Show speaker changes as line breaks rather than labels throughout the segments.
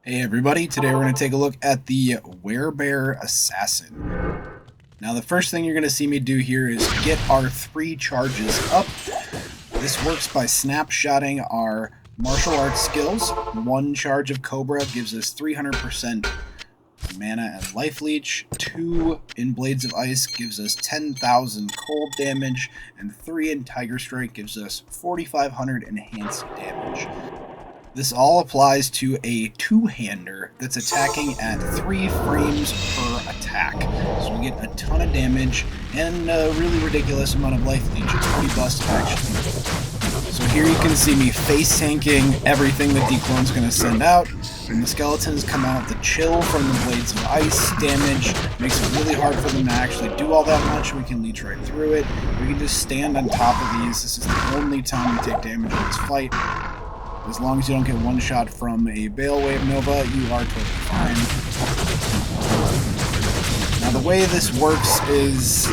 Hey everybody, today we're going to take a look at the Werebear Assassin. Now the first thing you're going to see me do here is get our 3 charges up. This works by snapshotting our martial arts skills. 1 charge of Cobra gives us 300% mana and life leech. 2 in Blades of Ice gives us 10,000 cold damage, and 3 in Tiger Strike gives us 4,500 enhanced damage. This all applies to a 2-hander that's attacking at 3 frames per attack. So we get a ton of damage and a really ridiculous amount of life leech. It's pretty busted actually. So here you can see me face tanking everything that D-Clone's going to send out. When the skeletons come out, the chill from the Blades of Ice damage makes it really hard for them to actually do all that much. We can leech right through it. We can just stand on top of these. This is the only time we take damage in this fight. As long as you don't get one shot from a Bale Wave Nova, you are totally fine. Now the way this works is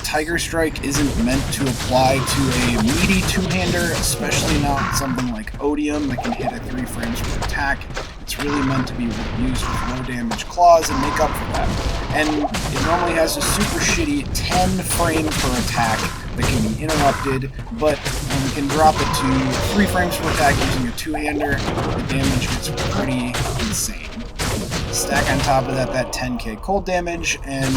Tiger Strike isn't meant to apply to a meaty 2-hander, especially not something like Odium that can hit at 3 frames per attack. It's really meant to be used with low damage claws and make up for that. And it normally has a super shitty 10 frame per attack that can be interrupted, but when we can drop it to 3 frames per attack using a 2-hander, the damage gets pretty insane. Stack on top of that 10k cold damage, and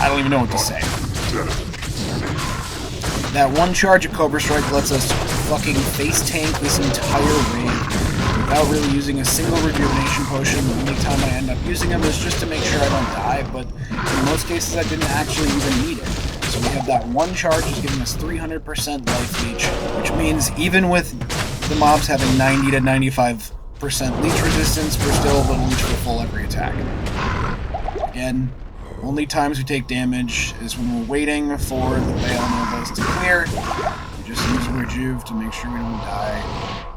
I don't even know what to say. That 1 charge of Cobra Strike lets us fucking face tank this entire raid without really using a single rejuvenation potion. The only time I end up using them is just to make sure I don't die, but in most cases I didn't actually even need it. So we have that 1 charge is giving us 300% life leech, which means even with the mobs having 90 to 95% leech resistance, we're still able to leech for full every attack. Again, only times we take damage is when we're waiting for the Bale Novas to clear. We just use a rejuve to make sure we don't die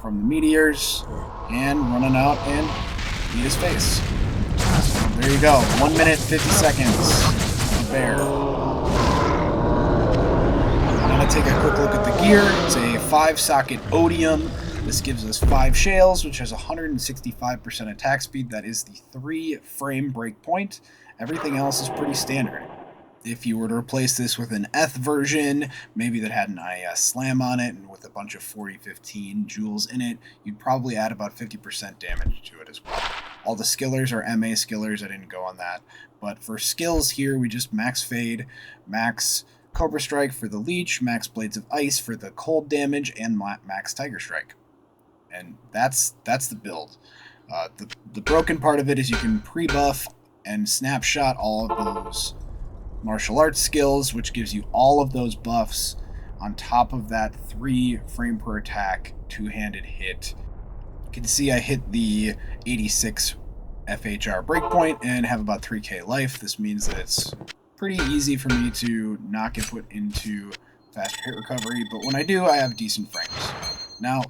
from the meteors, and running out and eat his face. So there you go, 1 minute 50 seconds of bear. I'm gonna take a quick look at the gear. It's a 5-socket Odium. This gives us 5 shaels, which has 165% attack speed. That is the 3-frame breakpoint. Everything else is pretty standard. If you were to replace this with an Eth version, maybe that had an IS slam on it and with a bunch of 40-15 jewels in it, you'd probably add about 50% damage to it as well. All the skillers are MA skillers, I didn't go on that. But for skills here, we just max Fade, max Cobra Strike for the leech, max Blades of Ice for the cold damage, and max Tiger Strike. And that's the build. The broken part of it is you can pre-buff and snapshot all of those martial arts skills, which gives you all of those buffs on top of that 3 frame per attack 2-handed hit. You can see I hit the 86 FHR breakpoint and have about 3k life. This means that it's pretty easy for me to not get put into faster hit recovery, but when I do, I have decent frames. Now,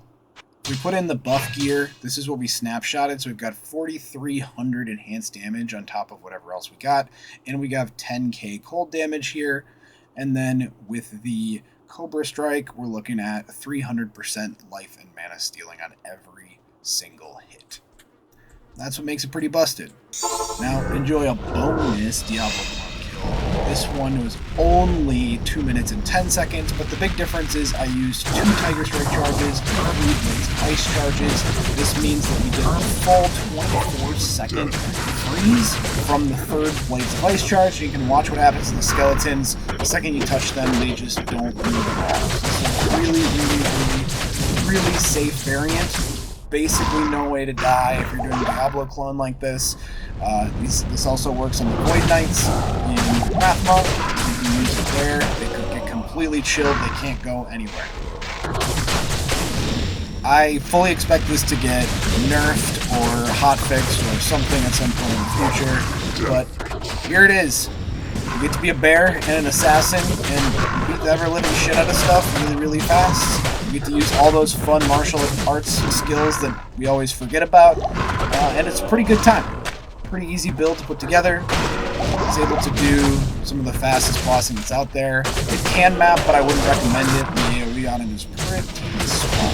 we put in the buff gear. This is what we snapshotted. So we've got 4,300 enhanced damage on top of whatever else we got. And we got 10k cold damage here. And then with the Cobra Strike, we're looking at 300% life and mana stealing on every single hit. That's what makes it pretty busted. Now, enjoy a bonus Diablo Clone kill. This one was only 2 minutes and 10 seconds, but the big difference is I used 2 Tiger Strike charges, 3 Blades of Ice charges. This means that we get a full 24-second freeze from the 3rd Blades of Ice charge. You can watch what happens to the skeletons. The second you touch them, they just don't move at all. So it's a really safe variant. Basically no way to die if you're doing Diablo Clone like this. This also works on the Void Knights in Rathma. You can use it there. They could get completely chilled. They can't go anywhere. I fully expect this to get nerfed or hotfixed or something at some point in the future, but here it is. You get to be a bear and an assassin and beat the ever-living shit out of stuff really fast. You get to use all those fun martial arts skills that we always forget about, and it's a pretty good time. Pretty easy build to put together. It's able to do some of the fastest bossing that's out there. It can map, but I wouldn't recommend it. The AoE on it is pretty small.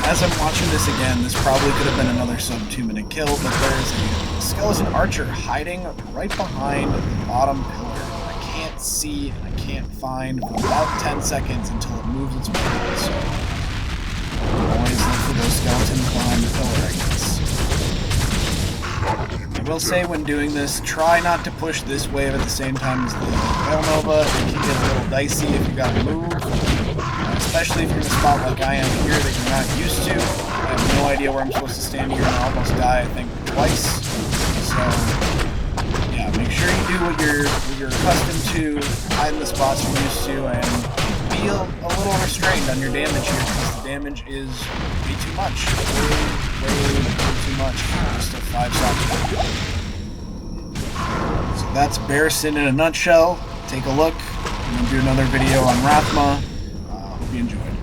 as I'm watching this again, this probably could have been another sub 2-minute kill, but there's a skeleton archer hiding right behind the bottom pillar. I can't see and I can't find for about 10 seconds until it moves its way. So always look for those skeletons behind the pillar, I guess. I will say when doing this, try not to push this wave at the same time as the Veil Nova. It can get a little dicey if you gotta move. Especially if you're in a spot like I am here that you're not used to. I have no idea where I'm supposed to stand here and I almost die, I think, twice. So, yeah, make sure you do what you're accustomed to, hide in the spots you're used to, and be a little restrained on your damage here, because the damage is way too much. Way too much for just a 5-socket. So that's Bearson in a nutshell. Take a look. I'm going to do another video on Rathma. Hope you enjoyed.